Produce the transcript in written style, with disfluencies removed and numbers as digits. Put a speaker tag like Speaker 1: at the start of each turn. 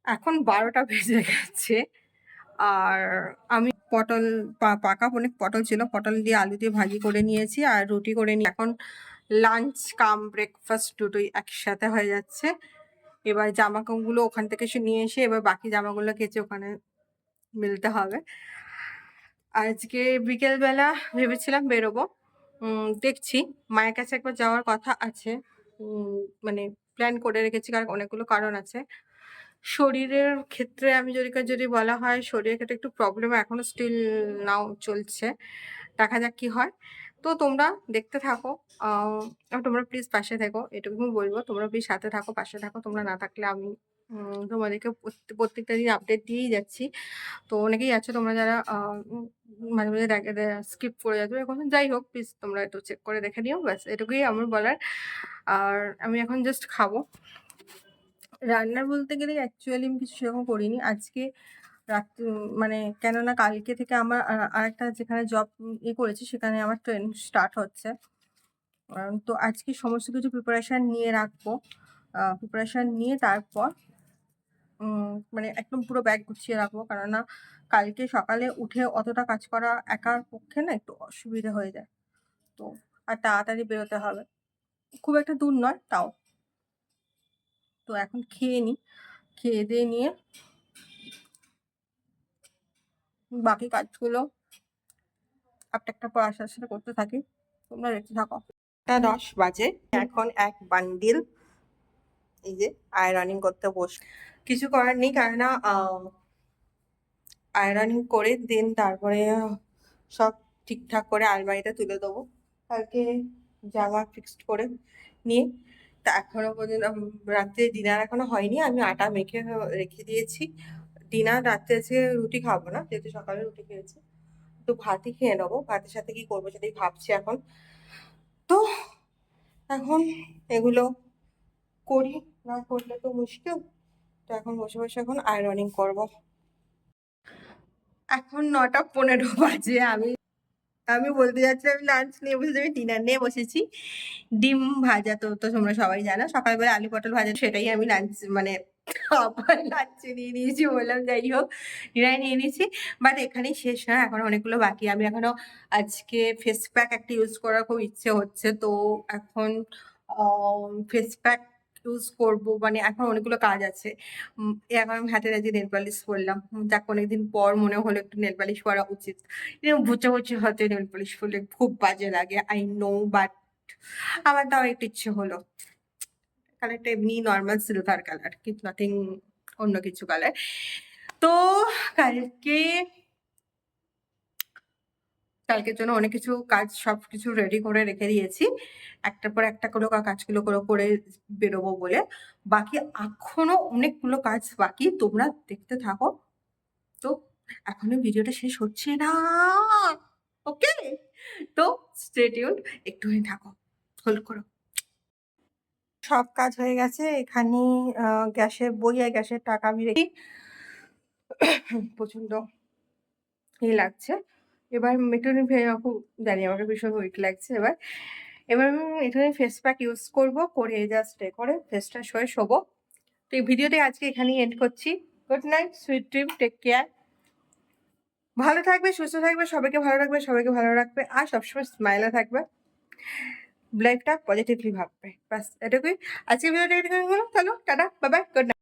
Speaker 1: এখন 12টা বেজে গেছে। আর আমি পটল পাকা অনেক পটল ছিল, পটল দিয়ে আলু দিয়ে ভাজি করে নিয়েছি আর রুটি করে নিই। এখন লাঞ্চ কাম ব্রেকফাস্ট দুটোই একসাথে হয়ে যাচ্ছে। এবার জামাগুলো ওখান থেকে নিয়ে এসে এবার বাকি জামাগুলো কেচে ওখানে মিলতে হবে। আজকে বিকেলবেলা ভেবেছিলাম বেরোবো, দেখছি মায়ের কাছে একবার যাওয়ার কথা আছে। মানে প্ল্যান করে রেখেছি, কারণ অনেকগুলো কারণ আছে। শরীরের ক্ষেত্রে আমি যদি বলা হয়, শরীরের ক্ষেত্রে একটু প্রবলেম এখনো স্টিল নাও চলছে। দেখা যাক কি হয়। তো তোমরা দেখতে থাকো। তোমরা প্লিজ পাশে থেকো, এটুকুই বলবো। তোমরা প্লিজ সাথে থাকো, পাশে থাকো। তোমরা না থাকলে আমি তোমাদেরকে প্রত্যেকটা দিন আপডেট দিয়েই যাচ্ছি। তো অনেকেই আছে তোমরা যারা মাঝে, মাঝে স্কিপ করে যাচ্ছ এখন। যাই হোক, প্লিজ তোমরা একটু চেক করে দেখে নিও। ব্যাস এটুকুই আমার বলার। আর আমি এখন জাস্ট খাবো। রান্না বলতে গেলে অ্যাকচুয়ালি আমি কিছু সেরকম করিনি আজকে রাত্রে, মানে কেননা কালকে থেকে আমার আরেকটা যেখানে জব করেছি সেখানে আমার ট্রেন স্টার্ট হচ্ছে। তো আজকে সমস্ত কিছু প্রিপারেশান নিয়ে রাখবো। প্রিপারেশান নিয়ে তারপর মানে একদম পুরো ব্যাগ গুছিয়ে রাখবো, কেননা কালকে সকালে উঠে অতটা কাজ করা একার পক্ষে না একটু অসুবিধা হয়ে যায়। তো আর তাড়াতাড়ি বেরোতে হবে, খুব একটা দূর নয় তাও। তো এখন খেয়ে নিই, খেয়ে দিয়ে নিয়ে বাকি কাজগুলো একটা একটা পর আস্তে আস্তে করতে থাকি। তোমরা দেখতে থাকো। 10 বাজে, এখন এক বান্ডিল এই যে আয়রনিং করতে বস। কিছু করার নেই, কেননা আয়রনিং করে দেন তারপরে সব ঠিকঠাক করে আলমারিতে তুলে দেবো। কালকে জামা ফিক্সড করে নিয়ে তা এখনো পর্যন্ত রাত্রে ডিনার এখনো হয়নি। আমি আটা মেখে রেখে দিয়েছি। ডিনার রাত্রে আজকে রুটি খাবো না, যেহেতু সকালে রুটি খেয়েছি, তো ভাতই খেয়ে নেবো। ভাতের সাথে কি করবো সেটাই ভাবছি এখন। তো এখন এগুলো করি, না করলে তো মুশকিল। তো এখন বসে বসে এখন আয়রনিং করবো। এখন 9টা 15 বাজে। আমি আমি বলতে যাচ্ছি আমি লাঞ্চ নিয়ে বসেছি, আমি ডিনার নিয়ে বসেছি। ডিম ভাজা তো তো তোমরা সবাই জানো, সকালবেলা আলু পটল ভাজা, সেটাই আমি লাঞ্চ মানে আবার লাঞ্চে নিয়ে নিয়েছি। বললাম যাই হোক, ডিনারে নিয়ে নিয়েছি। বাট এখানেই শেষ না, এখন অনেকগুলো বাকি। আমি এখনো আজকে ফেস প্যাক একটা ইউজ করার খুব ইচ্ছে হচ্ছে। তো এখন ফেস প্যাক ইউজ করবো, মানে এখন অনেকগুলো কাজ আছে। এখন আমি হাতের আজকে নেল পালিশ করলাম, যাক অনেকদিন পর মনে হলো একটু নেল পালিশ করা উচিত। এরকম ভুচি হাতে নেল পালিশ করলে খুব বাজে লাগে, আই নো, বাট আমার তাও একটু ইচ্ছে হলো। কালারটা এমনি নর্মাল সিলভার কালার, কিন্তু নাথিং অন্য কিছু কালার। তো কালকে কালকের জন্য অনেক কিছু কাজ সবকিছু রেডি করে রেখে দিয়েছি, একটার পর একটা করে কাজগুলো করে বেরোবো বলে। বাকি এখনো অনেকগুলো কাজ বাকি, তোমরা দেখতে থাকো। তো এখনো ভিডিওটা শেষ হচ্ছে না, ওকে? তো স্টে টিউনড, একটুখানি থাকো, হোল্ড করো। সব কাজ হয়ে গেছে। এখানে গ্যাসের বই আর গ্যাসের টাকা আমি রেখে প্রচন্ড লাগছে। এবার একটুখানি খুব জানি আমাকে ভীষণ উইক লাগছে। এবার আমি একটুখানি ফেস প্যাক ইউজ করবো, করে জাস্ট করে ফেসটা হয়ে শোবো। তো এই ভিডিওটা আজকে এখানেই এন্ড করছি। Good night, sweet dream, take care. ভালো থাকবে, সুস্থ থাকবে, সবাইকে ভালো রাখবে, সবাইকে ভালো রাখবে, আর সবসময় স্মাইলে থাকবে, লাইফটা পজিটিভলি ভাববে। ব্যাস এটুকুই আজকে ভিডিওটা। চলো tata, bye bye, good night.